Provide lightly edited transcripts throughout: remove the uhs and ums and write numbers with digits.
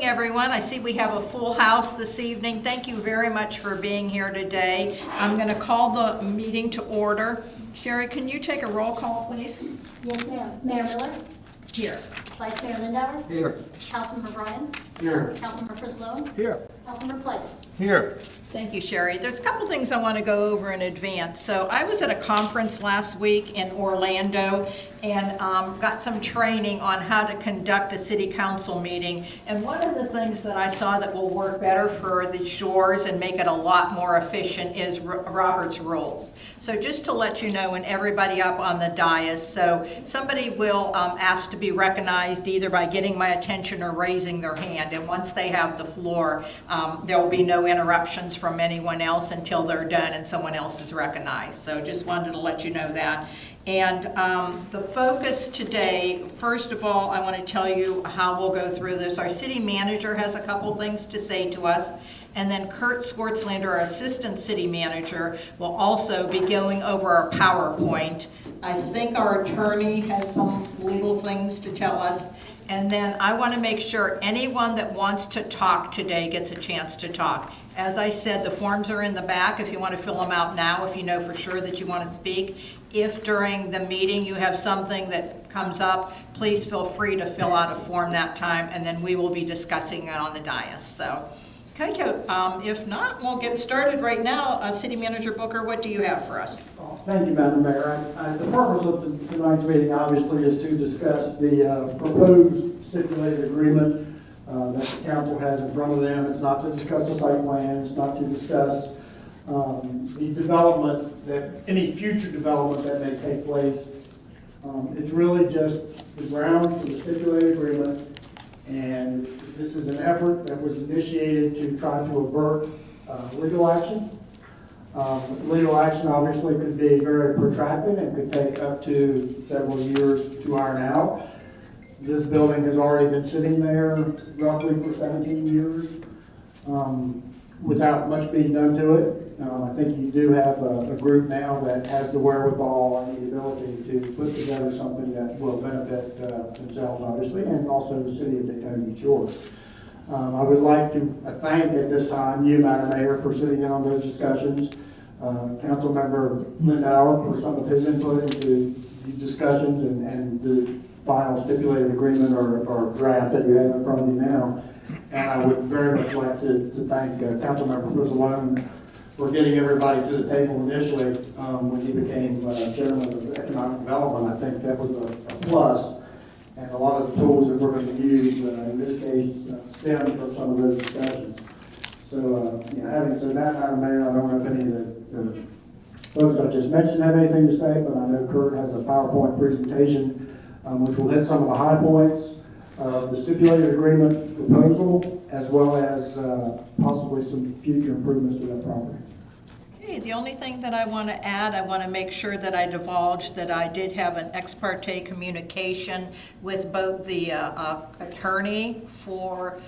everyone. I see we have a full house this evening. Thank you very much for being here today. I'm going to call the meeting to order. Sherry, can you take a roll call, please? Yes, ma'am. Mayor Miller? Here. Vice Mayor Lindauer? Here. Councilmember Bryan? Here. Councilmember Frislow? Here. Councilmember Fleiss? Here. Thank you, Sherry. There's a couple things I want to go over in advance. So I was at a conference last week in Orlando and got some training on how to conduct a city council meeting. And one of the things that I saw that will work better for the shores and make it a lot more efficient is Robert's rules. So just to let you know, and everybody up on the dais, so somebody will ask to be recognized either by getting my attention or raising their hand. And once they have the floor, there will be no interruptions from anyone else until they're done and someone else is recognized. So just wanted to let you know that. And the focus today, first of all, I want to tell you how we'll go through this. Our city manager has a couple things to say to us. And then Kurt Swartzlander, our assistant city manager, will also be going over our PowerPoint. I think our attorney has some legal things to tell us. And then I want to make sure anyone that wants to talk today gets a chance to talk. As I said, the forms are in the back if you want to fill them out now, if you know for sure that you want to speak. If during the meeting you have something that comes up, please feel free to fill out a form that time, and then we will be discussing it on the dais. So, okay, if not, we'll get started right now. City Manager Booker, what do you have for us? Thank you, Madam Mayor. The purpose of tonight's meeting obviously is to discuss the proposed stipulated agreement that the council has in front of them. It's not to discuss the site plan, it's not to discuss the development, any future development that may take place. It's really just the grounds for the stipulated agreement, and this is an effort that was initiated to try to avert legal action. Legal action obviously could be very protracted and could take up to several years to iron out. This building has already been sitting there roughly for 17 years without much being done to it. I think you do have a group now that has the wherewithal and the ability to put together something that will benefit themselves obviously, and also the city of Daytona Beach Shores. I would like to thank at this time you, Madam Mayor, for sitting in on those discussions. Councilmember Lindauer for some of his input into the discussions and the final stipulated agreement or draft that you have in front of you now. And I would very much like to thank Councilmember Frislow for getting everybody to the table initially when he became chairman of economic development. I think that was a plus. And a lot of the tools that we're going to use in this case stem from some of those discussions. So, having said that, Madam Mayor, I don't know if any of the folks I just mentioned have anything to say, but I know Kurt has a PowerPoint presentation which will hit some of the high points of the stipulated agreement proposal, as well as possibly some future improvements to that property. Okay, the only thing that I want to add, I want to make sure that I divulge that I did have an ex parte communication with both the attorney for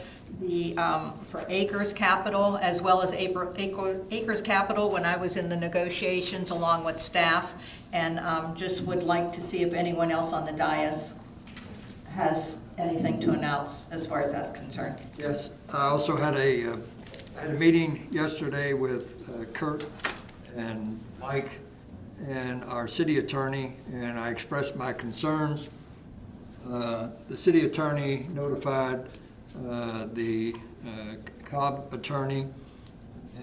Acres Capital as well as Acres Capital when I was in the negotiations along with staff, and just would like to see if anyone else on the dais has anything to announce as far as that's concerned. Yes, I also had a meeting yesterday with Kurt and Mike and our city attorney, and I expressed my concerns. The city attorney notified the Cobb attorney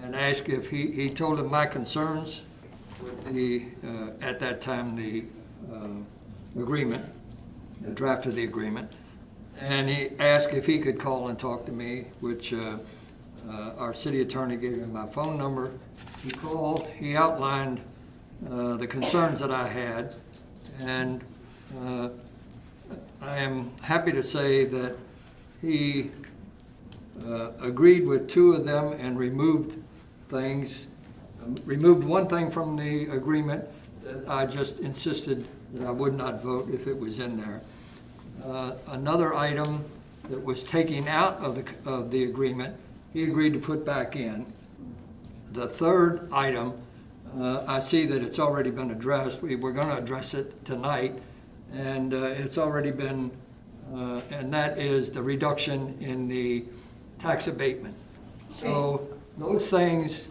and asked if he told him my concerns with the at that time the agreement, the draft of the agreement, and he asked if he could call and talk to me, which our city attorney gave him my phone number. He called, he outlined the concerns that I had, and I am happy to say that he agreed with two of them and removed one thing from the agreement that I just insisted that I would not vote if it was in there. Another item that was taken out of the agreement, he agreed to put back in. The third item, I see that it's already been addressed. We're going to address it tonight, and it's already been, and that is the reduction in the tax abatement. So those things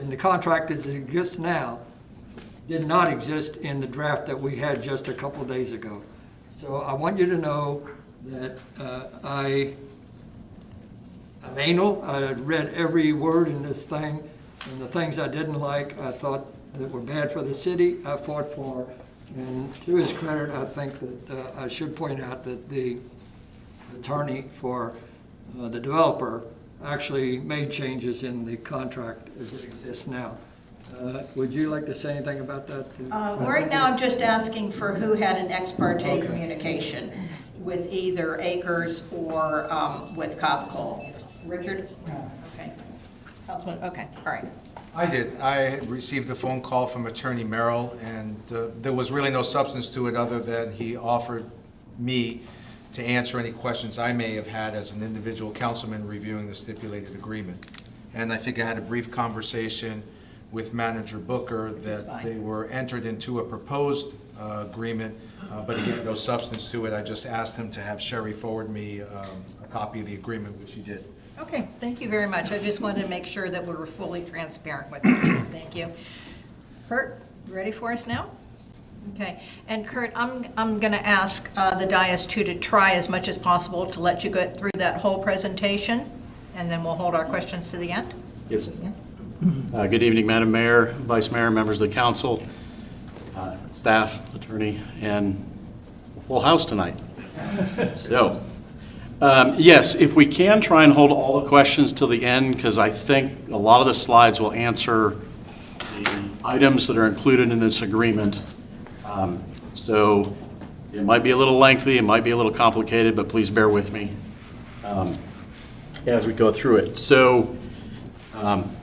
in the contract as it exists now did not exist in the draft that we had just a couple days ago. So I want you to know that I'm anal. I read every word in this thing, and the things I didn't like, I thought that were bad for the city, I fought for. And to his credit, I think that I should point out that the attorney for the developer actually made changes in the contract as it exists now. Would you like to say anything about that? Right now, I'm just asking for who had an ex parte communication with either Acres or with Cobb. Richard? Okay. Councilman, okay, all right. I did. I received a phone call from Attorney Merrill, and there was really no substance to it other than he offered me to answer any questions I may have had as an individual councilman reviewing the stipulated agreement. And I think I had a brief conversation with Manager Booker that they were entered into a proposed agreement, but he gave no substance to it. I just asked him to have Sherry forward me a copy of the agreement, which he did. Okay, thank you very much. I just wanted to make sure that we were fully transparent with you. Thank you. Kurt, you ready for us now? Okay, and Kurt, I'm going to ask the dais to try as much as possible to let you get through that whole presentation, and then we'll hold our questions to the end. Yes. Good evening, Madam Mayor, Vice Mayor, members of the council, staff, attorney, and a full house tonight. So, yes, if we can try and hold all the questions till the end, because I think a lot of the slides will answer the items that are included in this agreement. So it might be a little lengthy, it might be a little complicated, but please bear with me as we go through it. So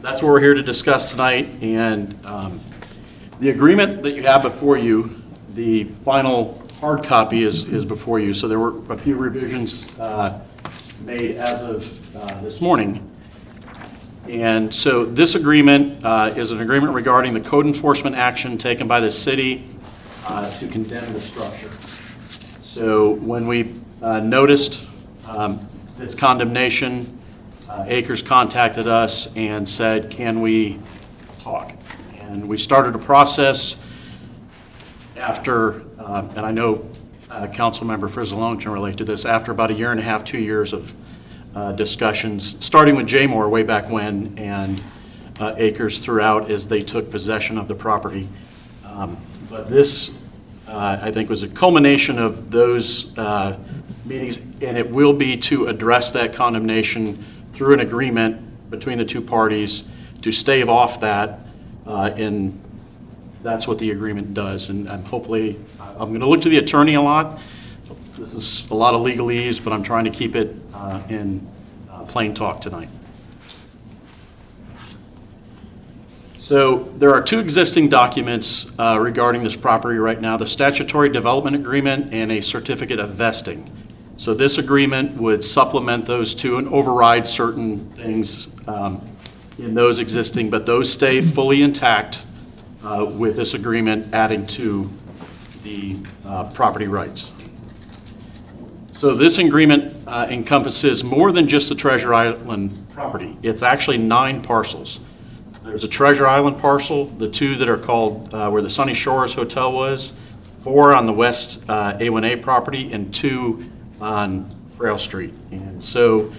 that's what we're here to discuss tonight, and the agreement that you have before you, the final hard copy is before you. So there were a few revisions made as of this morning. And so this agreement is an agreement regarding the code enforcement action taken by the city to condemn the structure. So when we noticed this condemnation, Acres contacted us and said, can we talk? And we started a process after, and I know Councilmember Frizzalone can relate to this, after about 1.5 years, 2 years of discussions, starting with Jaymore way back when, and Acres throughout as they took possession of the property. But this, I think, was a culmination of those meetings, and it will be to address that condemnation through an agreement between the two parties to stave off that, and that's what the agreement does. And hopefully, I'm going to look to the attorney a lot. This is a lot of legalese, but I'm trying to keep it in plain talk tonight. So there are two existing documents regarding this property right now, the statutory development agreement and a certificate of vesting. So this agreement would supplement those two and override certain things in those existing, but those stay fully intact with this agreement adding to the property rights. So this agreement encompasses more than just the Treasure Island property. It's actually 9 parcels. There's a Treasure Island parcel, the 2 that are called where the Sunny Shores Hotel was, 4 on the west A1A property, and 2 on Frail Street. And so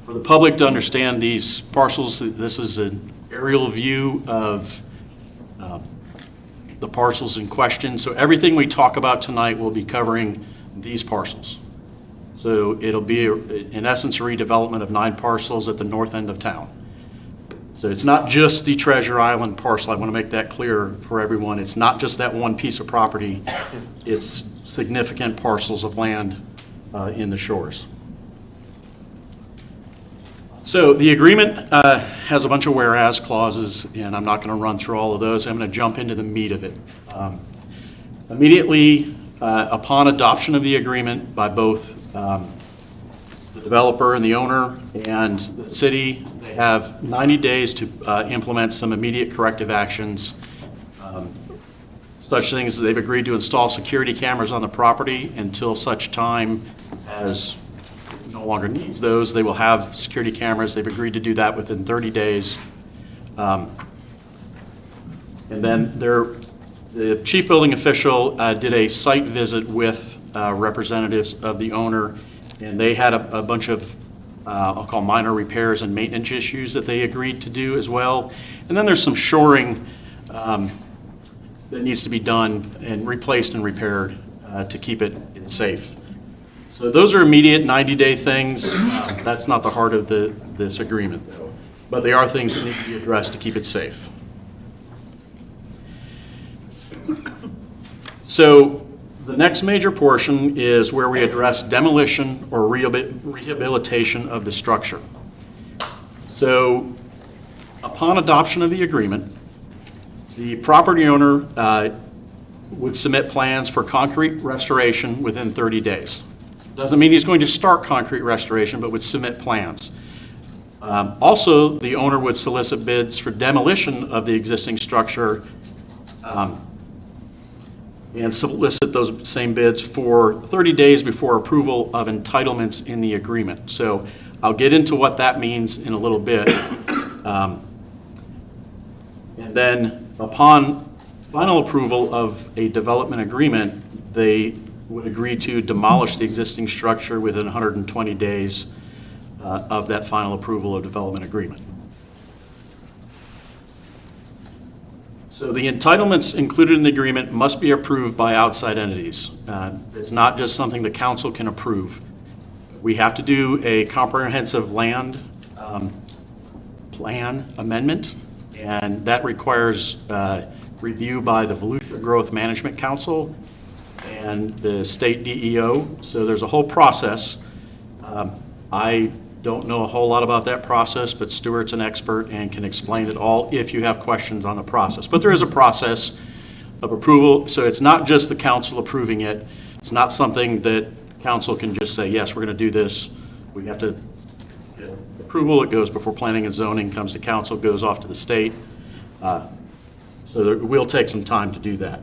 for the public to understand these parcels, this is an aerial view of the parcels in question. So everything we talk about tonight will be covering these parcels. So it'll be, in essence, a redevelopment of 9 parcels at the north end of town. So it's not just the Treasure Island parcel. I want to make that clear for everyone. It's not just that one piece of property. It's significant parcels of land in the shores. So the agreement has a bunch of whereas clauses, and I'm not going to run through all of those. I'm going to jump into the meat of it. Immediately upon adoption of the agreement by both the developer and the owner and the city, they have 90 days to implement some immediate corrective actions. Such things as they've agreed to install security cameras on the property until such time as no longer needs those, they will have security cameras. They've agreed to do that within 30 days. And then the chief building official did a site visit with representatives of the owner, and they had a bunch of, I'll call minor repairs and maintenance issues that they agreed to do as well. And then there's some shoring that needs to be done and replaced and repaired to keep it safe. So those are immediate 90-day things. That's not the heart of this agreement, though. But they are things that need to be addressed to keep it safe. So the next major portion is where we address demolition or rehabilitation of the structure. So upon adoption of the agreement, the property owner would submit plans for concrete restoration within 30 days. Doesn't mean he's going to start concrete restoration, but would submit plans. Also, the owner would solicit bids for demolition of the existing structure and solicit those same bids for 30 days before approval of entitlements in the agreement. So I'll get into what that means in a little bit. And then upon final approval of a development agreement, they would agree to demolish the existing structure within 120 days of that final approval of development agreement. So the entitlements included in the agreement must be approved by outside entities. It's not just something the council can approve. We have to do a comprehensive land plan amendment, and that requires review by the Volusia Growth Management Council and the state DEO. So there's a whole process. I don't know a whole lot about that process, but Stuart's an expert and can explain it all if you have questions on the process. But there is a process of approval, so it's not just the council approving it. It's not something that council can just say, yes, we're going to do this. We have to get approval. It goes before planning and zoning, comes to council, goes off to the state. So it will take some time to do that.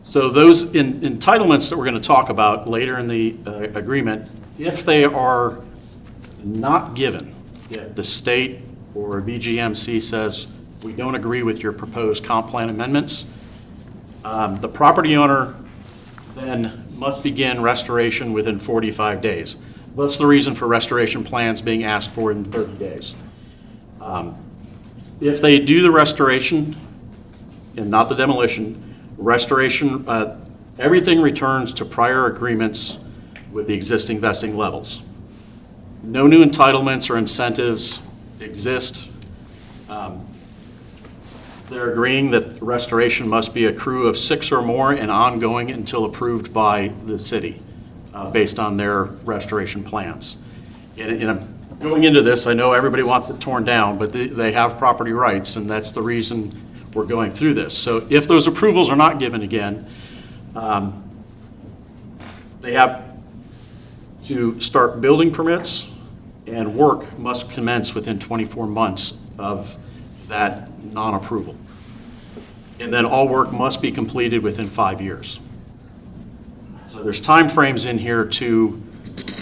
So those entitlements that we're going to talk about later in the agreement, if they are not given, if the state or VGMC says, we don't agree with your proposed comp plan amendments, the property owner then must begin restoration within 45 days. That's the reason for restoration plans being asked for in 30 days. If they do the restoration and not the demolition, restoration, everything returns to prior agreements with the existing vesting levels. No new entitlements or incentives exist. They're agreeing that restoration must be a crew of 6 or more and ongoing until approved by the city based on their restoration plans. Going into this, I know everybody wants it torn down, but they have property rights, and that's the reason we're going through this. So if those approvals are not given again, they have to start building permits, and work must commence within 24 months of that non-approval. And then all work must be completed within 5 years. So there's time frames in here to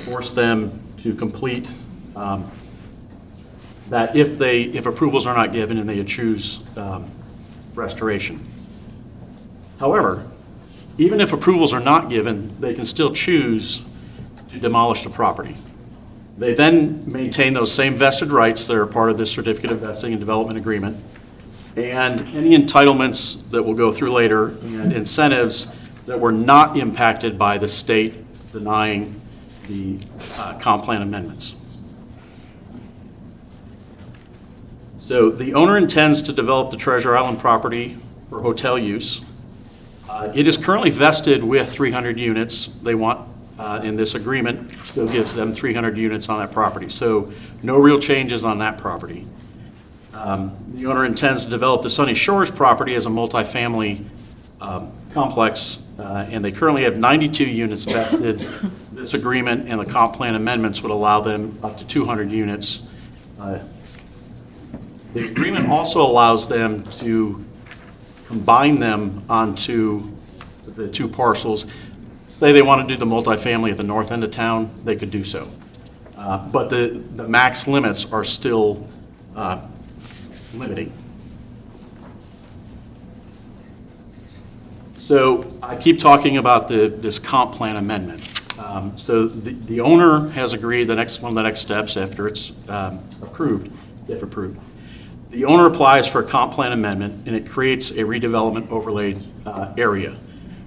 force them to complete that if approvals are not given and they choose restoration. However, even if approvals are not given, they can still choose to demolish the property. They then maintain those same vested rights that are part of this certificate of vesting and development agreement, and any entitlements that we'll go through later and incentives that were not impacted by the state denying the comp plan amendments. So the owner intends to develop the Treasure Island property for hotel use. It is currently vested with 300 units. They want, in this agreement, still gives them 300 units on that property. So no real changes on that property. The owner intends to develop the Sunny Shores property as a multifamily complex, and they currently have 92 units vested. This agreement and the comp plan amendments would allow them up to 200 units. The agreement also allows them to combine them onto the two parcels. say they want to do the multifamily at the north end of town, they could do so. But the max limits are still limiting. So I keep talking about this comp plan amendment. So the owner has agreed, one of the next steps after it's approved, if approved. The owner applies for a comp plan amendment, and it creates a redevelopment overlay area,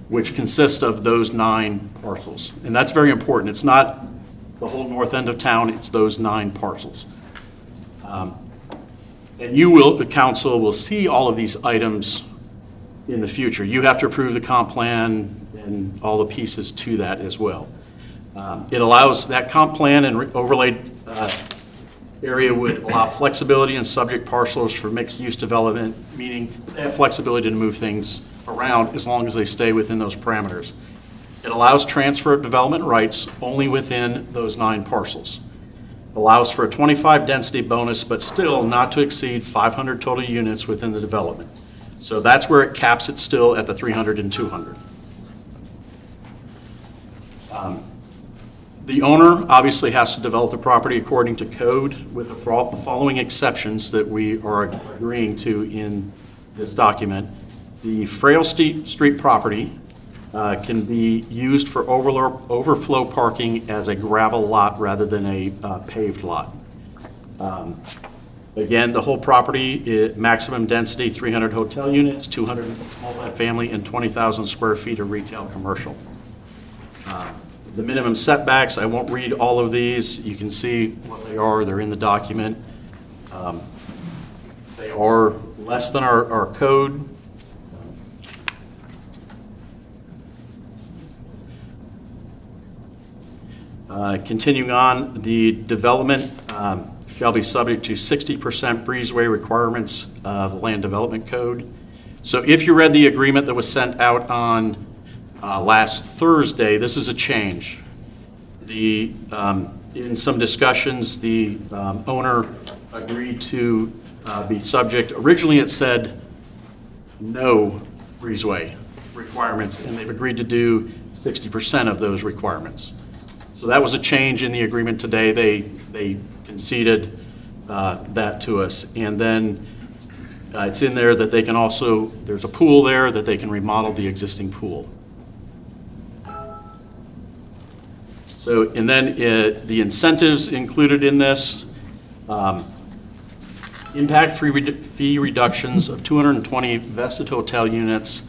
which consists of those 9 parcels. And that's very important. It's not the whole north end of town, it's those 9 parcels. And the council will see all of these items in the future. You have to approve the comp plan and all the pieces to that as well. It allows, that comp plan and overlay area would allow flexibility in subject parcels for mixed-use development, meaning they have flexibility to move things around as long as they stay within those parameters. It allows transfer of development rights only within those 9 parcels. Allows for a 25 density bonus, but still not to exceed 500 total units within the development. So that's where it caps it still at the 300 and 200. The owner obviously has to develop the property according to code with the following exceptions that we are agreeing to in this document. The Frail Street property can be used for overflow parking as a gravel lot rather than a paved lot. Again, the whole property, maximum density, 300 hotel units, 200 multifamily, and 20,000 square feet of retail commercial. The minimum setbacks, I won't read all of these. You can see what they are. They're in the document. They are less than our code. Continuing on, the development shall be subject to 60% breezeway requirements of the Land Development Code. So if you read the agreement that was sent out on last Thursday, this is a change. In some discussions, the owner agreed to be subject. Originally, it said no breezeway requirements, and they've agreed to do 60% of those requirements. So that was a change in the agreement today. They conceded that to us. And then it's in there that they can also, there's a pool there that they can remodel the existing pool. So, and then the incentives included in this, impact fee reductions of 220 vested hotel units.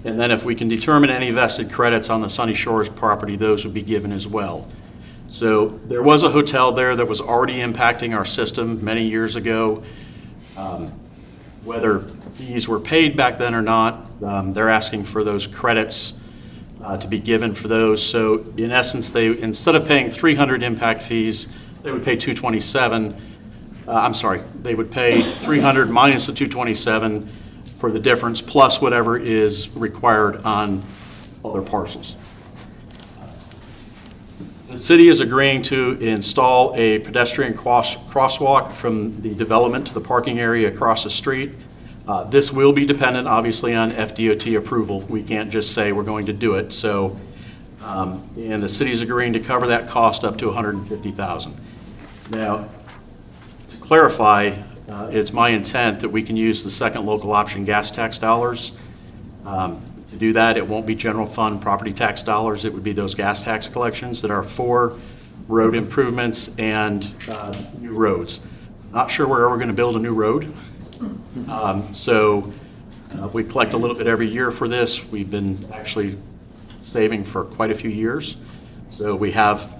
And then if we can determine any vested credits on the Sunny Shores property, those would be given as well. So there was a hotel there that was already impacting our system many years ago. Whether fees were paid back then or not, they're asking for those credits to be given for those. So in essence, they, instead of paying 300 impact fees, they would pay 227. They would pay 300 minus the 227 for the difference, plus whatever is required on other parcels. The city is agreeing to install a pedestrian crosswalk from the development to the parking area across the street. This will be dependent, obviously, on FDOT approval. We can't just say we're going to do it. So, and the city is agreeing to cover that cost up to $150,000. Now, to clarify, it's my intent that we can use the second local option gas tax dollars. To do that, it won't be general fund property tax dollars. It would be those gas tax collections that are for road improvements and new roads. Not sure we're ever going to build a new road. We collect a little bit every year for this. We've been actually saving for quite a few years. So we have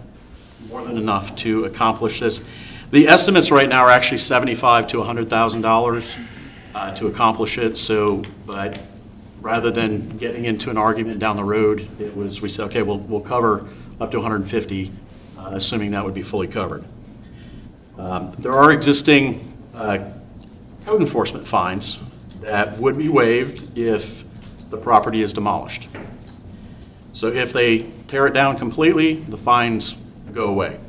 more than enough to accomplish this. The estimates right now are actually $75,000 to $100,000 to accomplish it. So, but rather than getting into an argument down the road, we said, okay, we'll cover up to 150, assuming that would be fully covered. There are existing code enforcement fines that would be waived if the property is demolished. So if they tear it down completely, the fines go away.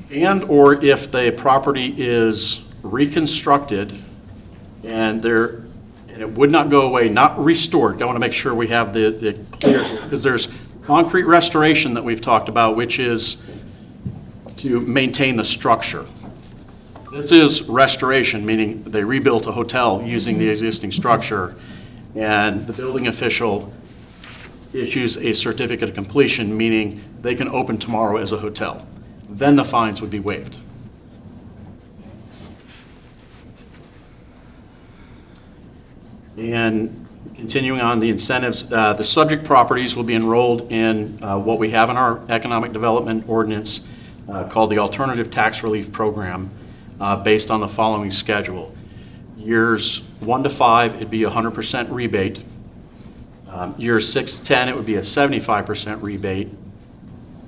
And or if the property is reconstructed and it would not go away, not restored. I want to make sure we have the clear, because there's concrete restoration that we've talked about, which is to maintain the structure. This is restoration, meaning they rebuilt a hotel using the existing structure, and the building official issues a certificate of completion, meaning they can open tomorrow as a hotel. Then the fines would be waived. And continuing on the incentives, the subject properties will be enrolled in what we have in our economic development ordinance called the Alternative Tax Relief Program, based on the following schedule. Years 1 to 5, it'd be 100% rebate. Years 6 to 10, it would be a 75% rebate.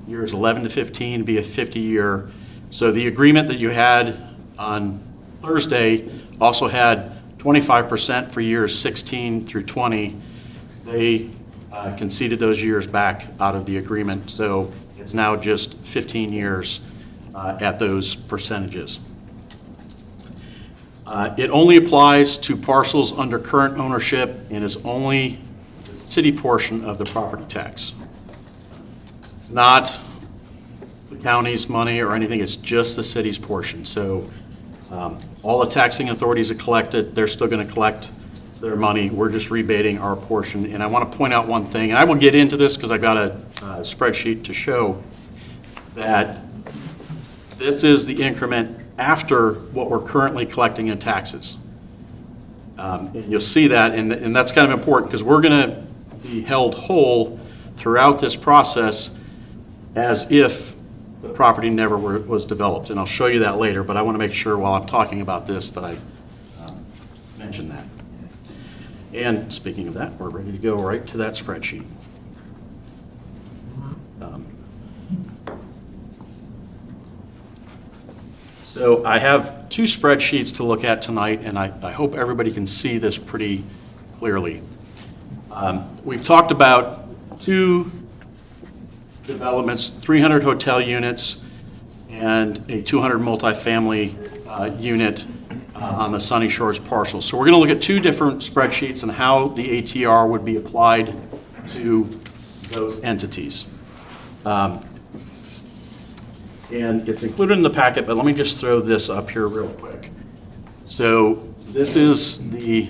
Years 11 to 15 would be a 50-year. So the agreement that you had on Thursday also had 25% for years 16 through 20. They conceded those years back out of the agreement, so it's now just 15 years at those percentages. It only applies to parcels under current ownership and is only the city portion of the property tax. It's not the county's money or anything, it's just the city's portion. So all the taxing authorities have collected, they're still going to collect their money. We're just rebating our portion. And I want to point out one thing, and I will get into this because I've got a spreadsheet to show that this is the increment after what we're currently collecting in taxes. And you'll see that, and that's kind of important because we're going to be held whole throughout this process as if the property never was developed. And I'll show you that later, but I want to make sure while I'm talking about this that I mention that. And speaking of that, we're ready to go right to that spreadsheet. So I have two spreadsheets to look at tonight, and I hope everybody can see this pretty clearly. We've talked about two developments, 300 hotel units and a 200 multifamily unit on the Sunny Shores parcel. So we're going to look at two different spreadsheets and how the ATR would be applied to those entities. And it's included in the packet, but let me just throw this up here real quick. So this is the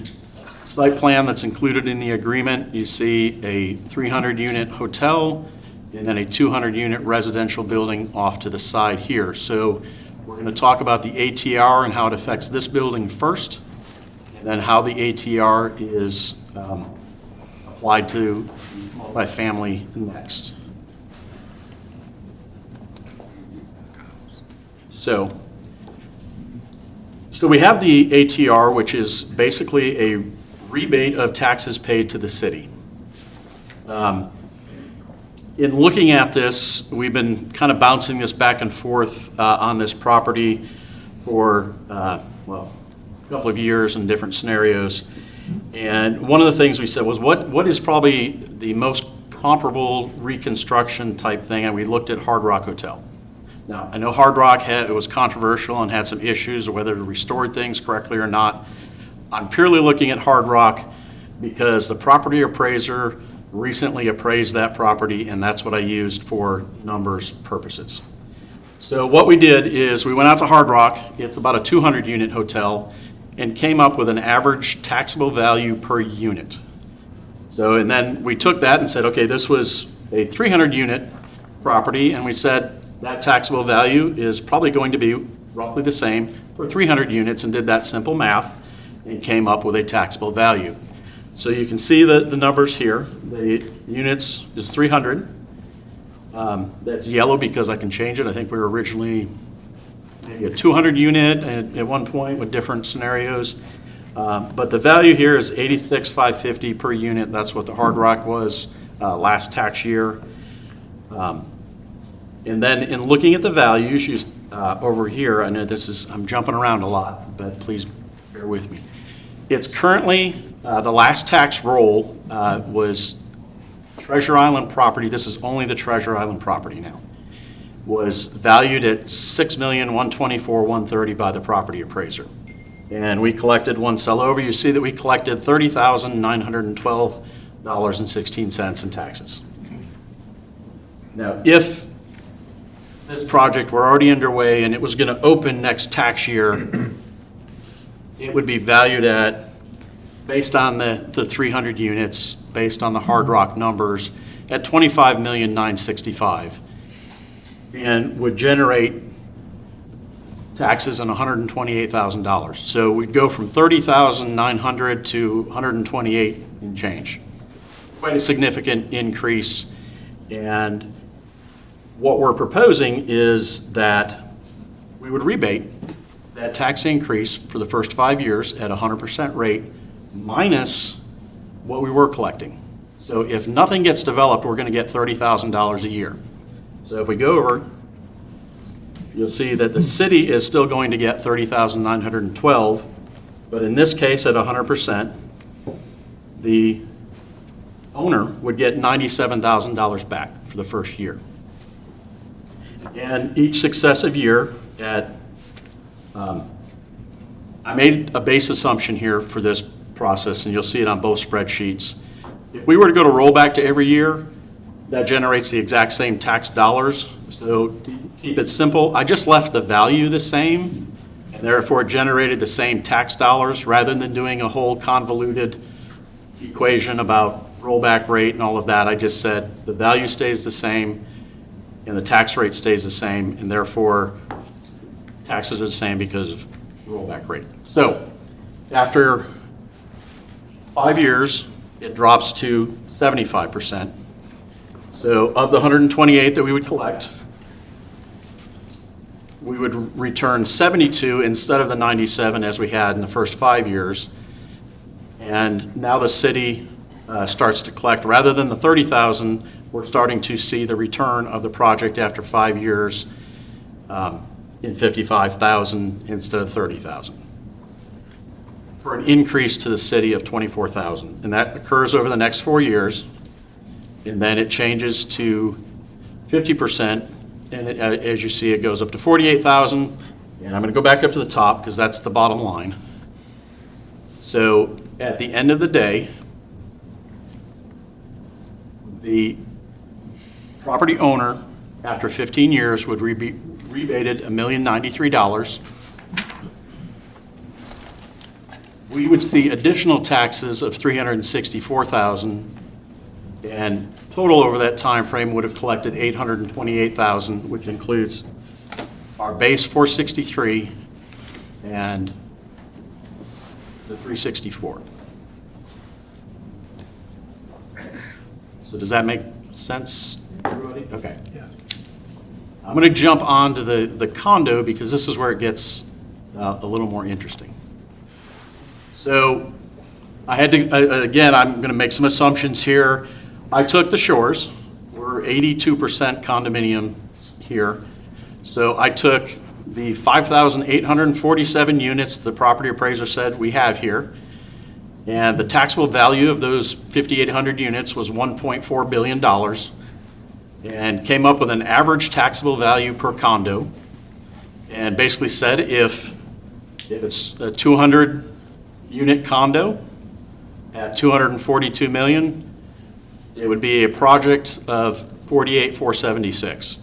site plan that's included in the agreement. You see a 300-unit hotel and then a 200-unit residential building off to the side here. So we're going to talk about the ATR and how it affects this building first, and then how the ATR is applied to multifamily next. So we have the ATR, which is basically a rebate of taxes paid to the city. In looking at this, we've been kind of bouncing this back and forth on this property for, well, a couple of years in different scenarios. And one of the things we said was, what is probably the most comparable reconstruction type thing? And we looked at Hard Rock Hotel. Now, I know Hard Rock it was controversial and had some issues of whether to restore things correctly or not. I'm purely looking at Hard Rock because the property appraiser recently appraised that property, and that's what I used for numbers purposes. So what we did is we went out to Hard Rock. It's about a 200-unit hotel, and came up with an average taxable value per unit. So, and then we took that and said, okay, this was a 300-unit property, and we said that taxable value is probably going to be roughly the same for 300 units, and did that simple math and came up with a taxable value. So you can see the numbers here. The units is 300. That's yellow because I can change it. I think we were originally maybe a 200 unit at one point with different scenarios. But the value here is $86,550 per unit. That's what the Hard Rock was last tax year. And then in looking at the values over here, I know I'm jumping around a lot, but please bear with me. It's currently, the last tax roll was Treasure Island property. This is only the Treasure Island property now. Was valued at $6,124,130 by the property appraiser. And we collected one sell over. You see that we collected $30,912.16 in taxes. Now, if this project were already underway and it was going to open next tax year, it would be valued at, based on the 300 units, based on the Hard Rock numbers, at $25,965,000, and would generate taxes on $128,000. So we'd go from $30,900 to $128 and change. Quite a significant increase, and what we're proposing is that we would rebate that tax increase for the first 5 years at 100% rate minus what we were collecting. So if nothing gets developed, we're going to get $30,000 a year. So if we go over, you'll see that the city is still going to get $30,912, but in this case, at 100%, the owner would get $97,000 back for the first year. And each successive year I made a base assumption here for this process, and you'll see it on both spreadsheets. If we were to go to rollback to every year, that generates the exact same tax dollars. So to keep it simple, I just left the value the same, and therefore it generated the same tax dollars rather than doing a whole convoluted equation about rollback rate and all of that. I just said the value stays the same and the tax rate stays the same, and therefore taxes are the same because of rollback rate. So after 5 years, it drops to 75%. So of the 128 that we would collect, we would return 72 instead of the 97 as we had in the first 5 years. And now the city starts to collect, rather than the 30,000, we're starting to see the return of the project after 5 years in 55,000 instead of 30,000, for an increase to the city of 24,000. And that occurs over the next 4 years, and then it changes to 50%, and as you see, it goes up to 48,000. And I'm going to go back up to the top because that's the bottom line. So at the end of the day, the property owner, after 15 years, would be rebated $1,093,000. We would see additional taxes of $364,000, and total over that time frame would have collected $828,000, which includes our base 463 and the 364. So does that make sense, everybody? Okay. Yeah. I'm going to jump on to the condo because this is where it gets a little more interesting. So I had to, again, I'm going to make some assumptions here. I took the shores. We're 82% condominium here. So I took the 5,847 units the property appraiser said we have here, and the taxable value of those 5,800 units was $1.4 billion, and came up with an average taxable value per condo, and basically said if it's a 200 unit condo at $242 million, it would be a project of $48,476.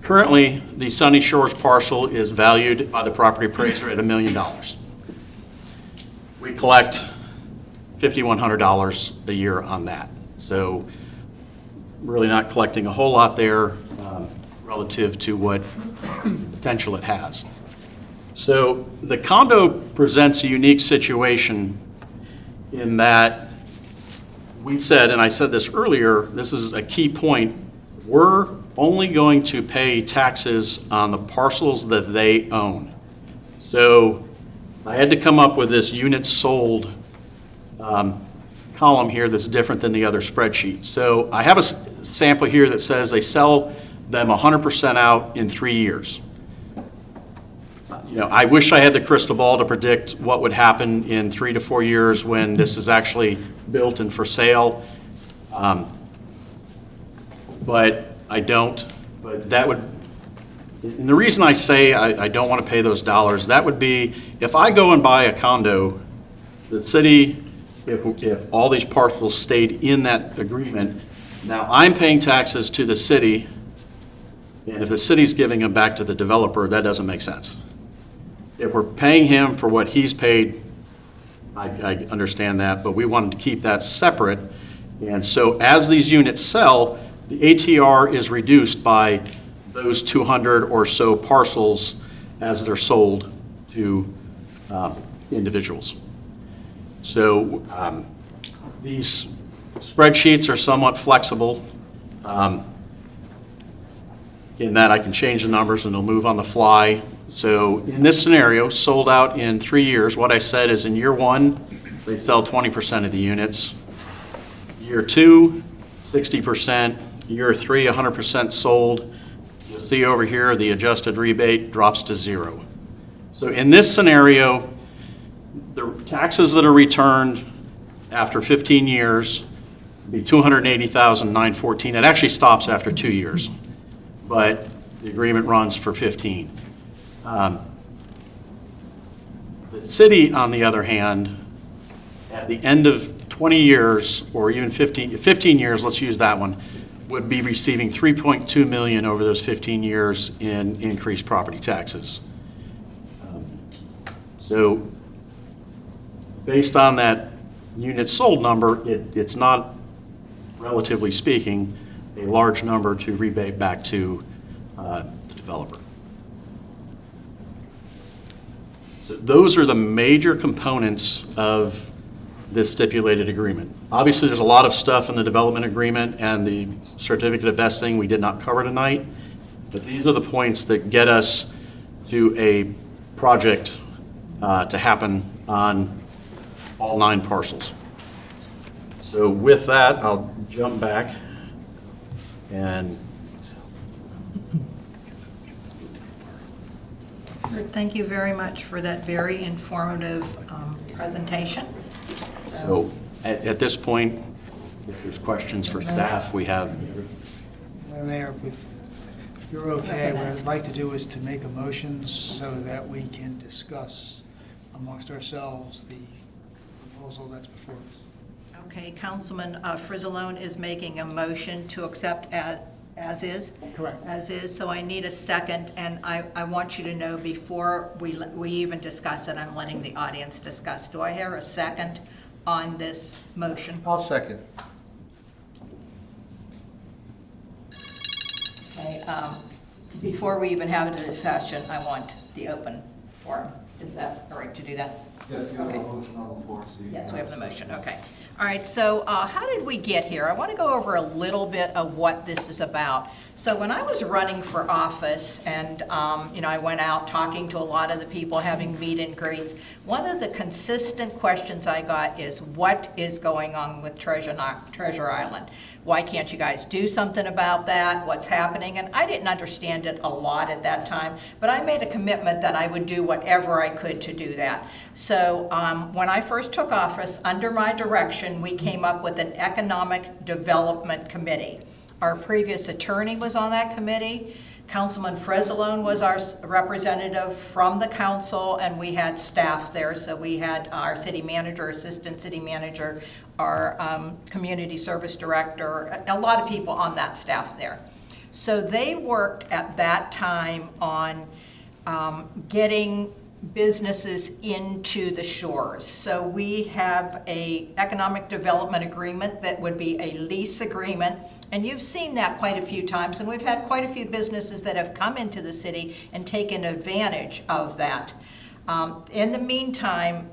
Currently, the Sunny Shores parcel is valued by the property appraiser at $1 million. We collect $5,100 a year on that. So really not collecting a whole lot there relative to what potential it has. So the condo presents a unique situation in that we said, and I said this earlier, this is a key point, we're only going to pay taxes on the parcels that they own. So I had to come up with this units sold column here that's different than the other spreadsheet. So I have a sample here that says they sell them 100% out in 3 years. You know, I wish I had the crystal ball to predict what would happen in 3 to 4 years when this is actually built and for sale. But I don't. But that would, and the reason I say I don't want to pay those dollars, that would be if I go and buy a condo, the city if all these parcels stayed in that agreement, now I'm paying taxes to the city, and if the city's giving them back to the developer, that doesn't make sense. If we're paying him for what he's paid, I understand that, but we wanted to keep that separate. And so as these units sell, the ATR is reduced by those 200 or so parcels as they're sold to individuals. So these spreadsheets are somewhat flexible in that I can change the numbers and they'll move on the fly. So in this scenario, sold out in 3 years, what I said is in year 1, they sell 20% of the units. Year 2, 60%. Year 3, 100% sold. You'll see over here the adjusted rebate drops to 0. So in this scenario, the taxes that are returned after 15 years be $280,914. It actually stops after 2 years, but the agreement runs for 15. The city, on the other hand, at the end of 20 years, or even 15 years, let's use that one, would be receiving $3.2 million over those 15 years in increased property taxes. So based on that unit sold number, it's not, relatively speaking, a large number to rebate back to the developer. So those are the major components of this stipulated agreement. Obviously, there's a lot of stuff in the development agreement and the certificate of vesting we did not cover tonight, but these are the points that get us to a project to happen on all 9 parcels. So with that, I'll jump back and Thank you very much for that very informative presentation. so at this point, if there's questions for staff, we have. Madam Mayor, if you're okay, what I'd like to do is to make a motion so that we can discuss amongst ourselves the proposal that's before us. Okay, Councilman Frizzalone is making a motion to accept as is? Correct. As is, so I need a second, and I want you to know before we even discuss it, I'm letting the audience discuss. Do I hear a second on this motion? I'll second. Okay, before we even have a discussion, I want the open forum. Is that all right to do that? Yes, you have Okay. a motion on the floor, so you Yes, can we have the have motion, okay. All right, so how did we get here? I want to go over a little bit of what this is about. So when I was running for office and, I went out talking to a lot of the people, having meet and greets, one of the consistent questions I got is, what is going on with Treasure Island? Why can't you guys do something about that? What's happening? And I didn't understand it a lot at that time, but I made a commitment that I would do whatever I could to do that. So when I first took office, under my direction, we came up with an economic development committee. Our previous attorney was on that committee. Councilman Frizzalone was our representative from the council, and we had staff there. So we had our city manager, assistant city manager, our community service director, a lot of people on that staff there. So they worked at that time on getting businesses into the shores. So we have a economic development agreement that would be a lease agreement, and you've seen that quite a few times, and we've had quite a few businesses that have come into the city and taken advantage of that. In the meantime,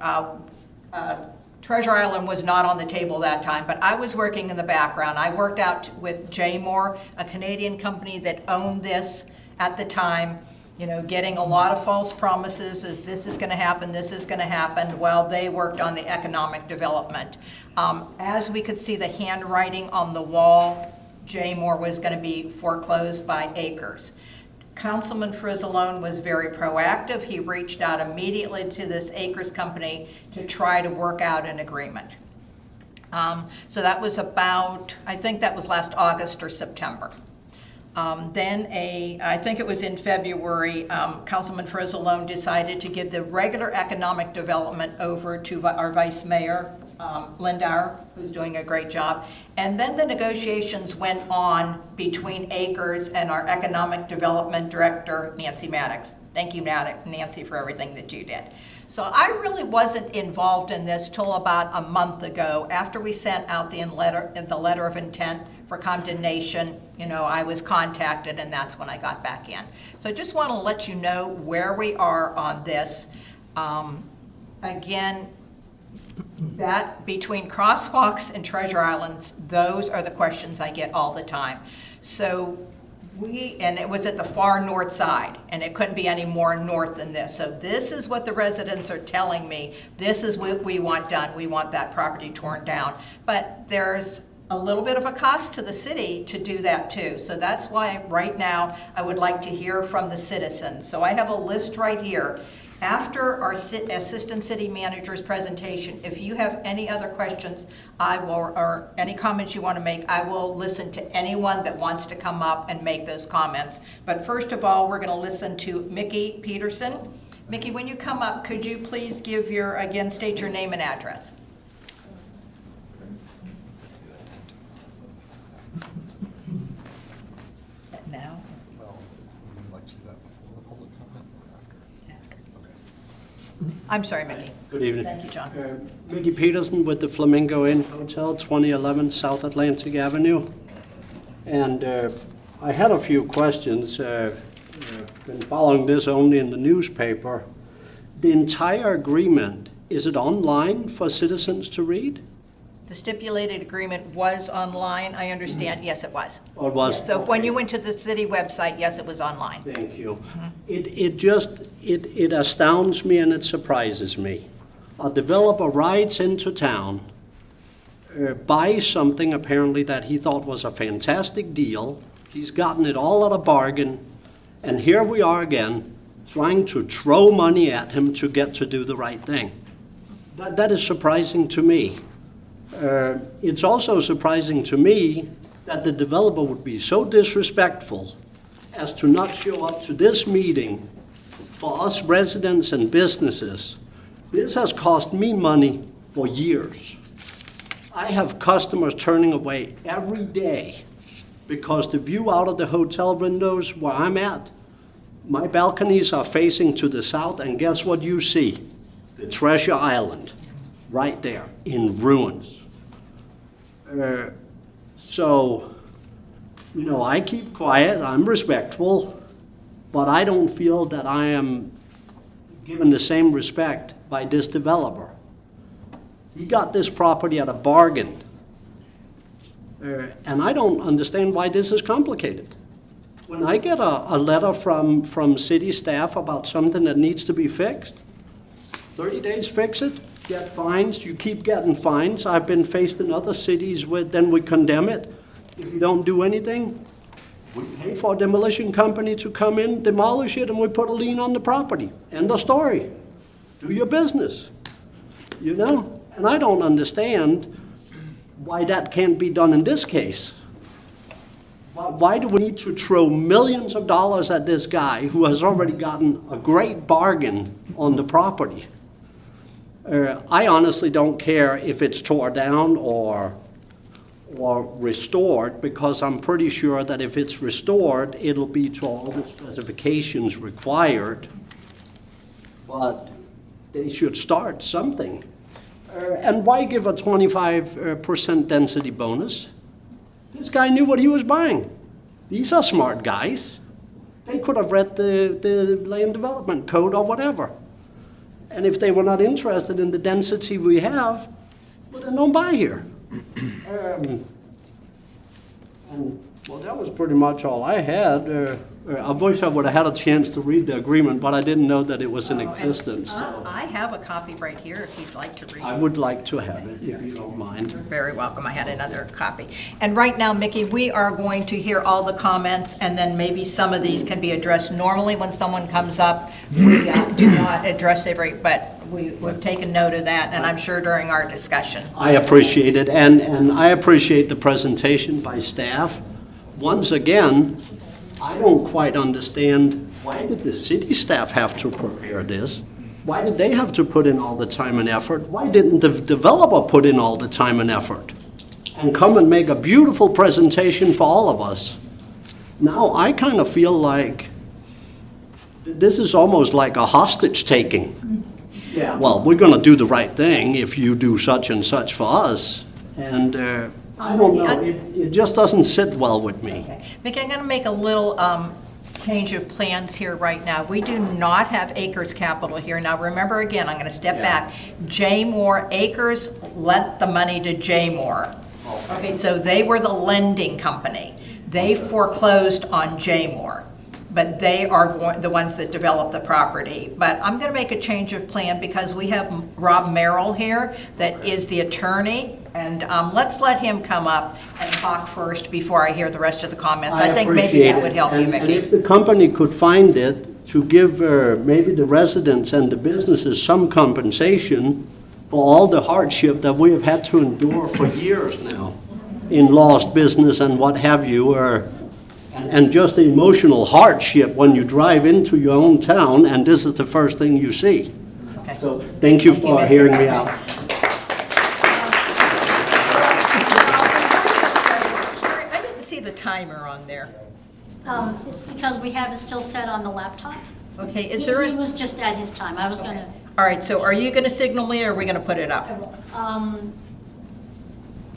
Treasure Island was not on the table that time, but I was working in the background. I worked out with J. Moore, a Canadian company that owned this at the time, getting a lot of false promises as this is going to happen, this is going to happen, while they worked on the economic development. As we could see the handwriting on the wall, J. Moore was going to be foreclosed by acres. Councilman Frizzalone was very proactive. He reached out immediately to this acres company to try to work out an agreement. So that was about, I think that was last August or September. Then I think it was in February, Councilman Frizzalone decided to give the regular economic development over to our Vice Mayor, Lindauer, who's doing a great job. And then the negotiations went on between Acres and our Economic Development Director, Nancy Maddox. Thank you, Nancy, for everything that you did. So I really wasn't involved in this till about a month ago, after we sent out the letter of intent for condemnation. You know, I was contacted, and that's when I got back in. So I just want to let you know where we are on this. Again, that between crosswalks and Treasure Islands, those are the questions I get all the time. So and it was at the far north side, and it couldn't be any more north than this. So this is what the residents are telling me. This is what we want done. We want that property torn down. But there's a little bit of a cost to the city to do that too. So that's why right now I would like to hear from the citizens. So I have a list right here. After our Assistant City Manager's presentation, if you have any other questions, or any comments you want to make, I will listen to anyone that wants to come up and make those comments. But first of all, we're going to listen to Mickey Peterson. Mickey, when you come up, could you please state your name and address? Now? I'm sorry, Mickey. Good evening. Thank you, John. Mickey Peterson with the Flamingo Inn Hotel, 2011 South Atlantic Avenue. And I had a few questions. Been following this only in the newspaper. The entire agreement, is it online for citizens to read? The stipulated agreement was online, I understand. Yes, it was. Or it was? So when you went to the city website, yes, it was online. Thank you. It astounds me and it surprises me. A developer rides into town, buys something apparently that he thought was a fantastic deal. He's gotten it all at a bargain, and here we are again trying to throw money at him to get to do the right thing. That is surprising to me. It's also surprising to me that the developer would be so disrespectful as to not show up to this meeting for us residents and businesses. This has cost me money for years. I have customers turning away every day because the view out of the hotel windows where I'm at, my balconies are facing to the south, and guess what you see? The Treasure Island, right there, in ruins. So, you know, I keep quiet, I'm respectful, but I don't feel that I am given the same respect by this developer. He got this property at a bargain, and I don't understand why this is complicated. When I get a letter from city staff about something that needs to be fixed, 30 days fix it, get fines, you keep getting fines. I've been faced in other cities where then we condemn it. If you don't do anything, we pay for a demolition company to come in, demolish it, and we put a lien on the property. End of story. Do your business, you know? And I don't understand why that can't be done in this case. Why do we need to throw millions of dollars at this guy who has already gotten a great bargain on the property? I honestly don't care if it's torn down or restored, because I'm pretty sure that if it's restored, it'll be to all the specifications required. But they should start something. And why give a 25% density bonus? This guy knew what he was buying. These are smart guys. They could have read the land development code or whatever. And if they were not interested in the density we have, well, then don't buy here. Well, that was pretty much all I had. I wish I would have had a chance to read the agreement, but I didn't know that it was in existence. So I have a copy right here if you'd like to read I it. would like to have it, if you don't mind. You're very welcome. I had another copy. And right now, Mickey, we are going to hear all the comments, and then maybe some of these can be addressed. Normally, when someone comes up, we do not address but we've taken note of that, and I'm sure during our discussion. I appreciate it, and I appreciate the presentation by staff. Once again, I don't quite understand, why did the city staff have to prepare this? Why did they have to put in all the time and effort? Why didn't the developer put in all the time and effort and come and make a beautiful presentation for all of us? Now, I kind of feel like this is almost like a hostage taking. Yeah. Well, we're going to do the right thing if you do such and such for us. And I don't know, it just doesn't sit well with me. Okay. Mickey, I'm going to make a little change of plans here right now. We do not have Acres Capital here. Now, remember again, I'm going to step back. J. Moore Acres lent the money to J. Moore. Okay, so they were the lending company. They foreclosed on J. Moore, but they are the ones that developed the property. But I'm going to make a change of plan because we have Rob Merrill here that is the attorney. And let's let him come up and talk first before I hear the rest of the comments. I think maybe that would help you, And Mickey. if the company could find it to give maybe the residents and the businesses some compensation for all the hardship that we have had to endure for years now in lost business and what have you, and just the emotional hardship when you drive into your own town and this is the first thing you see. Okay. So thank you for Mickey. hearing me out. I didn't see the timer on there. It's because we have it still set on the laptop. Okay, is there, He was just at his time. I was gonna, all right, so are you going to signal me or are we going to put it up?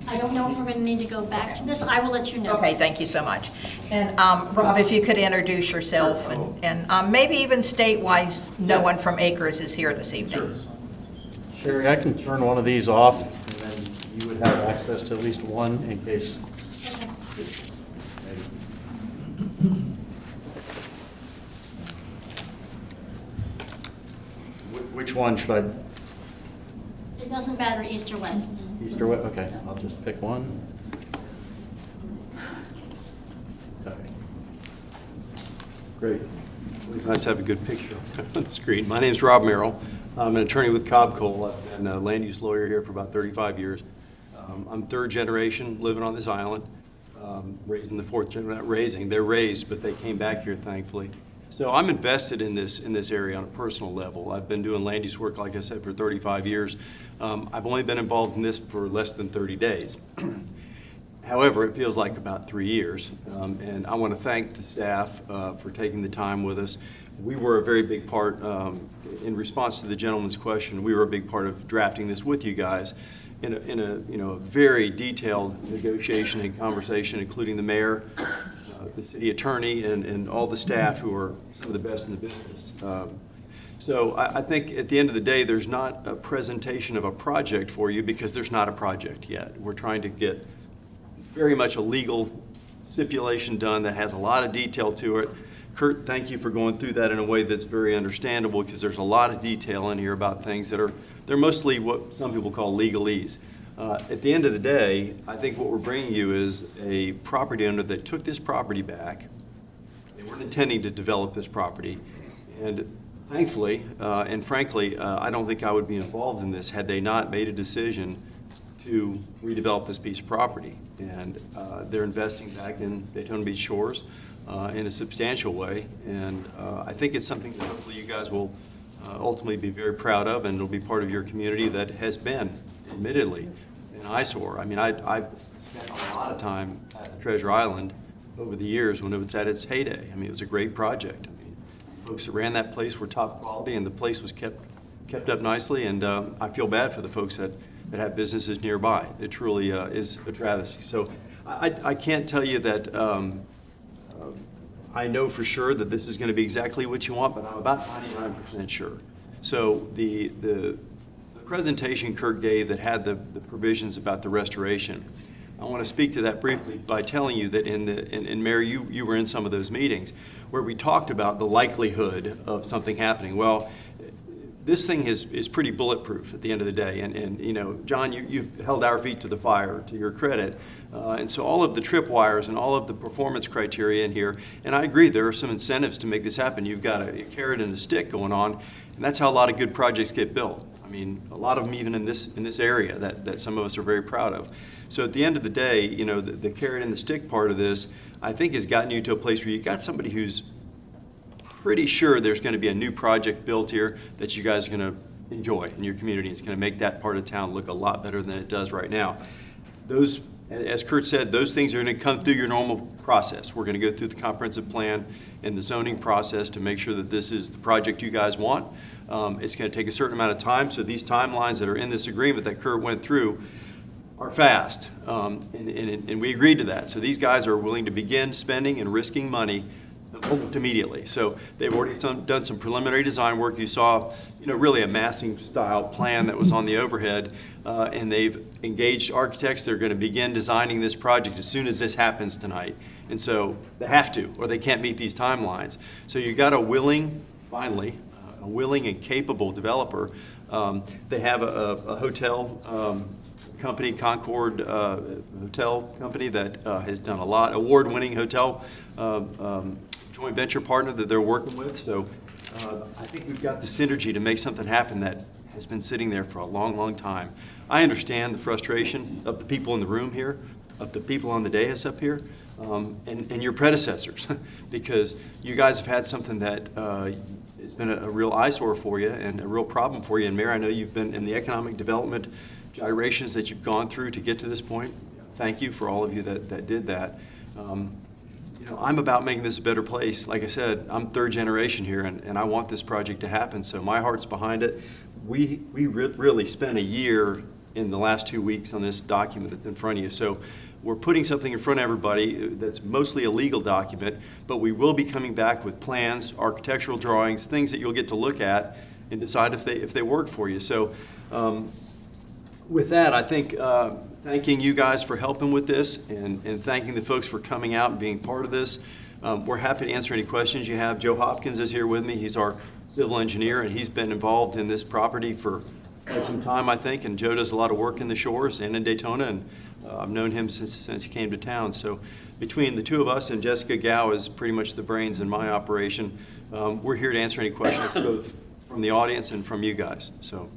I don't know if we're gonna need to go back to this. I will let you know. Okay, thank you so much. And Rob, if you could introduce yourself and maybe even state why no one from Acres is here this evening. Sherry, I can turn one of these off, and then you would have access to at least one in case. Which one should I? It doesn't matter, east or west. East or west? Okay, I'll just pick one. Okay. Great. It's nice to have a good picture on the screen. My name's Rob Merrill. I'm an attorney with Cobb Cole. I've been a land use lawyer here for about 35 years. I'm third generation living on this island, raising the fourth generation. Not raising, they're raised, but they came back here, thankfully. So I'm invested in this area on a personal level. I've been doing land use work, like I said, for 35 years. I've only been involved in this for less than 30 days. However, it feels like about 3 years, and I want to thank the staff for taking the time with us. We were a very big part, in response to the gentleman's question, we were a big part of drafting this with you guys in a very detailed negotiation and conversation, including the mayor, the city attorney, and all the staff who are some of the best in the business. So I think at the end of the day, there's not a presentation of a project for you because there's not a project yet. We're trying to get very much a legal stipulation done that has a lot of detail to it. Kurt, thank you for going through that in a way that's very understandable because there's a lot of detail in here about things that they're mostly what some people call legalese. At the end of the day, I think what we're bringing you is a property owner that took this property back. They weren't intending to develop this property. And thankfully, and frankly, I don't think I would be involved in this had they not made a decision to redevelop this piece of property. And they're investing back in Daytona Beach shores in a substantial way. And I think it's something that hopefully you guys will ultimately be very proud of, and it'll be part of your community that has been, admittedly, an eyesore. I mean, I've spent a lot of time at Treasure Island over the years when it was at its heyday. I mean, it was a great project. I mean, folks that ran that place were top quality, and the place was kept up nicely, and I feel bad for the folks that have businesses nearby. It truly is a travesty. So I can't tell you that I know for sure that this is going to be exactly what you want, but I'm about 99% sure. So the presentation Kurt gave that had the provisions about the restoration, I want to speak to that briefly by telling you that in Mayor, you were in some of those meetings where we talked about the likelihood of something happening. Well, this thing is pretty bulletproof at the end of the day. And you know, John, you've held our feet to the fire, to your credit. And so all of the tripwires and all of the performance criteria in here, and I agree, there are some incentives to make this happen. You've got a carrot and a stick going on, and that's how a lot of good projects get built. I mean, a lot of them even in this area that some of us are very proud of. So at the end of the day, you know, the carrot and the stick part of this, I think has gotten you to a place where you got somebody who's pretty sure there's going to be a new project built here that you guys are going to enjoy in your community. It's going to make that part of town look a lot better than it does right now. Those, as Kurt said, those things are going to come through your normal process. We're going to go through the comprehensive plan and the zoning process to make sure that this is the project you guys want. It's going to take a certain amount of time, so these timelines that are in this agreement that Kurt went through are fast, and we agreed to that. So these guys are willing to begin spending and risking money almost immediately. So they've already done some preliminary design work. You saw, really a massing style plan that was on the overhead, and they've engaged architects. They're going to begin designing this project as soon as this happens tonight. And so they have to, or they can't meet these timelines. So you got a willing, finally, a willing and capable developer. They have a hotel company, Concord Hotel Company, that has done a lot, award-winning hotel joint venture partner that they're working with. So I think we've got the synergy to make something happen that has been sitting there for a long, long time. I understand the frustration of the people in the room here, of the people on the dais up here, and your predecessors, because you guys have had something that has been a real eyesore for you and a real problem for you. And Mayor, I know you've been in the economic development gyrations that you've gone through to get to this point. Thank you for all of you that did that. I'm about making this a better place. Like I said, I'm third generation here, and I want this project to happen, so my heart's behind it. We really spent a year in the last 2 weeks on this document that's in front of you. So we're putting something in front of everybody that's mostly a legal document, but we will be coming back with plans, architectural drawings, things that you'll get to look at and decide if they work for you. So with that, I think thanking you guys for helping with this and thanking the folks for coming out and being part of this. We're happy to answer any questions you have. Joe Hopkins is here with me. He's our civil engineer, and he's been involved in this property for quite some time, I think, and Joe does a lot of work in the shores and in Daytona, and I've known him since he came to town. So between the two of us, and Jessica Gow is pretty much the brains in my operation, we're here to answer any questions both from the audience and from you guys. So.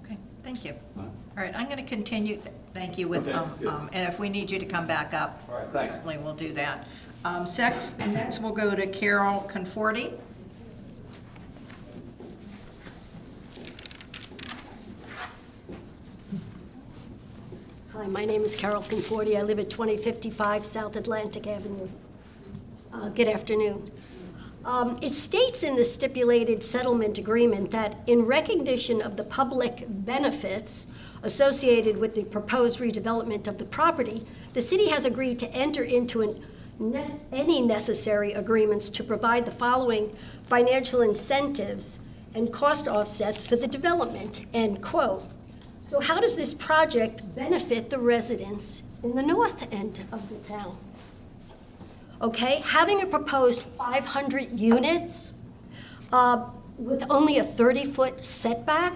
Okay, thank you. All right, I'm going to continue, thank you, with, Okay, and if we need you to come back up, All right, thanks. certainly we'll do that. Next we'll go to Carol Conforti. Hi, my name is Carol Conforti. I live at 2055 South Atlantic Avenue. Good afternoon. It states in the stipulated settlement agreement that in recognition of the public benefits associated with the proposed redevelopment of the property, the city has agreed to enter into any necessary agreements to provide the following financial incentives and cost offsets for the development, end quote. So how does this project benefit the residents in the north end of the town? Okay, having a proposed 500 units with only a 30-foot setback,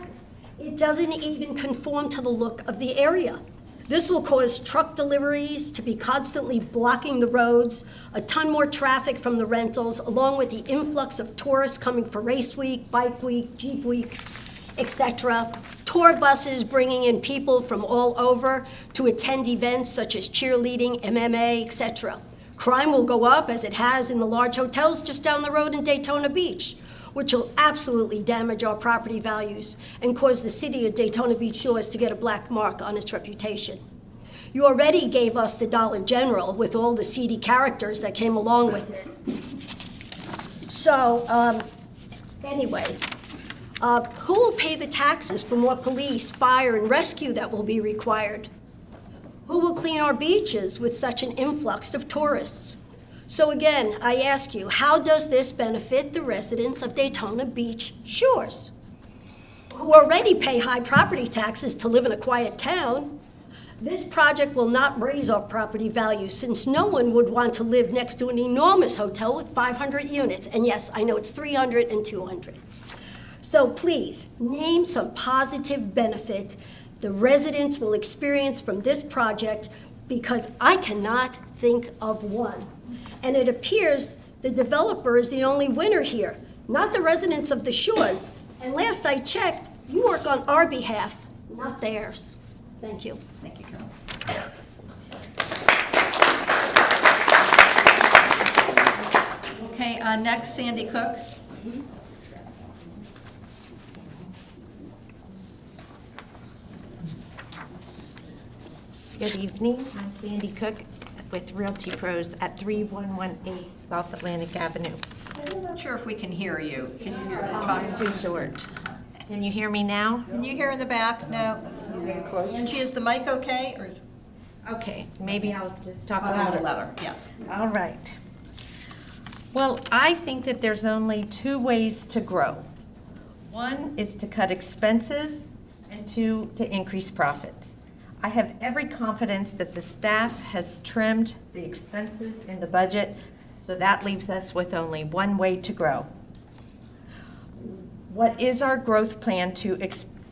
it doesn't even conform to the look of the area. This will cause truck deliveries to be constantly blocking the roads, a ton more traffic from the rentals, along with the influx of tourists coming for Race Week, Bike Week, Jeep Week, etc. Tour buses bringing in people from all over to attend events such as cheerleading, MMA, etc. Crime will go up, as it has in the large hotels just down the road in Daytona Beach, which will absolutely damage our property values and cause the city of Daytona Beach Shores to get a black mark on its reputation. You already gave us the Dollar General with all the seedy characters that came along with it. So, anyway, who will pay the taxes for more police, fire, and rescue that will be required? Who will clean our beaches with such an influx of tourists? So again, I ask you, how does this benefit the residents of Daytona Beach Shores, who already pay high property taxes to live in a quiet town? This project will not raise our property values, since no one would want to live next to an enormous hotel with 500 units. And yes, I know it's 300 and 200. So please, name some positive benefit the residents will experience from this project, because I cannot think of one. And it appears the developer is the only winner here, not the residents of the shores. And last I checked, you work on our behalf, not theirs. Thank you. Thank you, Carol. Okay, next, Sandy Cook. Good evening. I'm Sandy Cook with Realty Pros at 3118 South Atlantic Avenue. I'm not sure if we can hear you. Can you hear me talking? Too short. Can you hear me now? Can you hear in the back? No? Angie, is the mic okay? Or is Okay, maybe I'll just talk a louder. little louder? Yes. All right. Well, I think that there's only two ways to grow. One is to cut expenses, and two, to increase profits. I have every confidence that the staff has trimmed the expenses in the budget, so that leaves us with only one way to grow. What is our growth plan to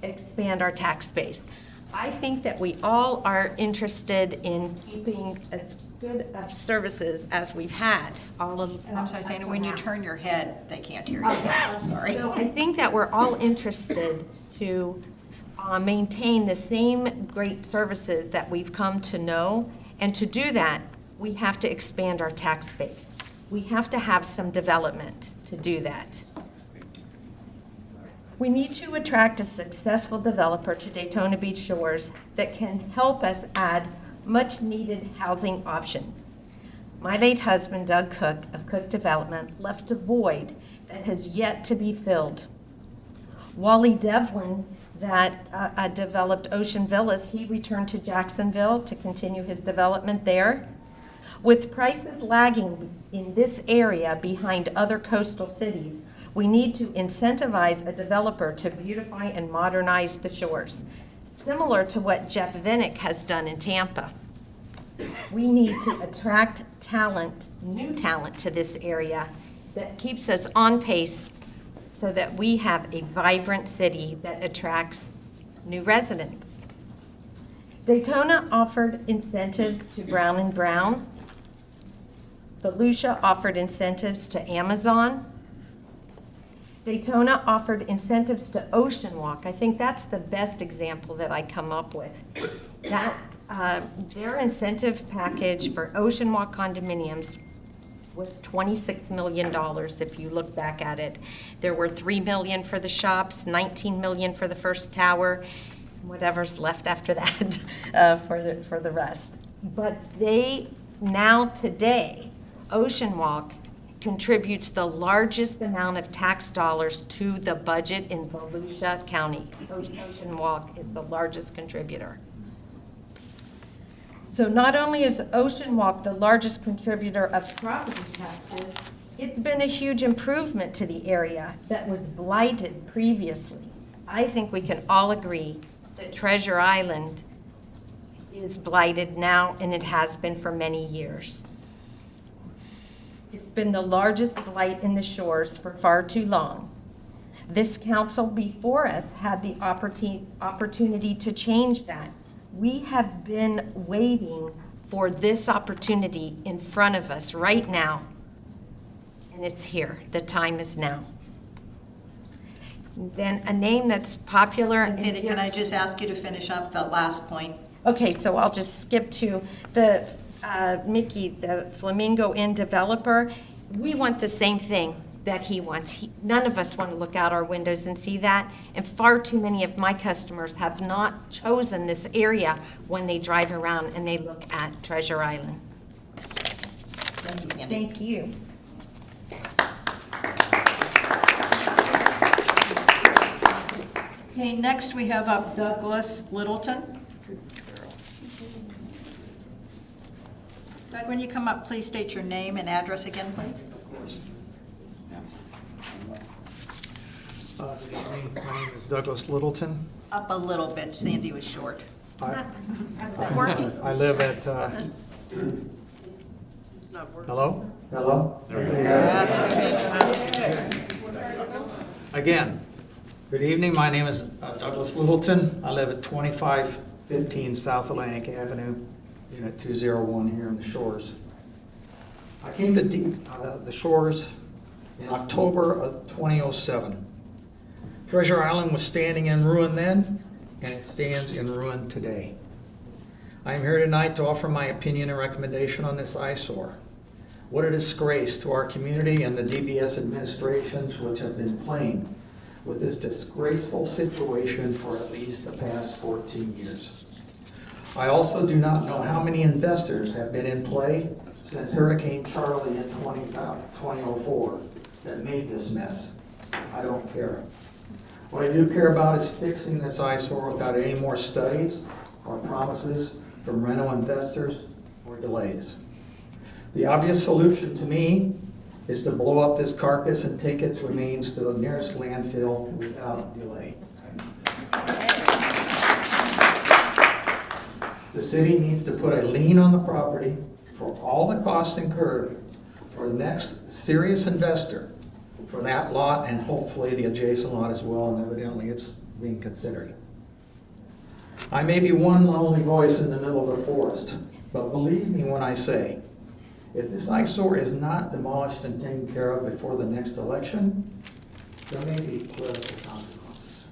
expand our tax base? I think that we all are interested in keeping as good of services as we've had. I'm sorry, Sandy, when you turn your head, they can't hear you. I'm sorry. So I think that we're all interested to maintain the same great services that we've come to know. And to do that, we have to expand our tax base. We have to have some development to do that. We need to attract a successful developer to Daytona Beach Shores that can help us add much-needed housing options. My late husband, Doug Cook of Cook Development, left a void that has yet to be filled. Wally Devlin, that developed Ocean Villas, he returned to Jacksonville to continue his development there. With prices lagging in this area behind other coastal cities, we need to incentivize a developer to beautify and modernize the shores, similar to what Jeff Vinnick has done in Tampa. We need to attract talent, new talent to this area that keeps us on pace so that we have a vibrant city that attracts new residents. Daytona offered incentives to Brown & Brown. Volusia offered incentives to Amazon. Daytona offered incentives to Ocean Walk. I think that's the best example that I come up with. That their incentive package for Ocean Walk condominiums was $26 million if you look back at it. There were $3 million for the shops, $19 million for the first tower, whatever's left after that for the rest. But they now today, Ocean Walk contributes the largest amount of tax dollars to the budget in Volusia County. Ocean Walk is the largest contributor. So not only is Ocean Walk the largest contributor of property taxes, it's been a huge improvement to the area that was blighted previously. I think we can all agree that Treasure Island is blighted now, and it has been for many years. It's been the largest blight in the shores for far too long. This council before us had the opportunity to change that. We have been waiting for this opportunity in front of us right now, and it's here. The time is now. Then a name that's popular. Sandy, can I just ask you to finish up the last point? Okay, so I'll just skip to the Mickey, the Flamingo Inn developer. We want the same thing that he wants. None of us want to look out our windows and see that, and far too many of my customers have not chosen this area when they drive around and they look at Treasure Island. Thank you, Sandy. Thank you. Okay, next we have up Douglas Littleton. Doug, when you come up, please state your name and address again, please. Good evening. My name is Douglas Littleton. Up a little bit, Sandy was short. I Is that working? I live at, hello? Hello? Again, good evening. My name is Douglas Littleton. I live at 2515 South Atlantic Avenue, Unit 201 here in the Shores. I came to the Shores in October of 2007. Treasure Island was standing in ruin then, and it stands in ruin today. I am here tonight to offer my opinion and recommendation on this eyesore. What a disgrace to our community and the DBS administrations which have been playing with this disgraceful situation for at least the past 14 years. I also do not know how many investors have been in play since Hurricane Charlie in 2004 that made this mess. I don't care. What I do care about is fixing this eyesore without any more studies or promises from rental investors or delays. The obvious solution to me is to blow up this carcass and take its remains to the nearest landfill without delay. The city needs to put a lien on the property for all the costs incurred for the next serious investor for that lot and hopefully the adjacent lot as well, and evidently it's being considered. I may be one lonely voice in the middle of the forest, but believe me when I say, if this eyesore is not demolished and taken care of before the next election, there may be political consequences.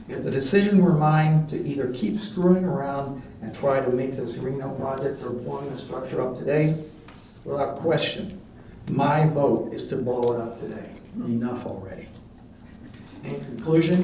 If the decision were mine to either keep screwing around and try to make this Reno project or blowing the structure up today, without question, my vote is to blow it up today. Enough already. In conclusion,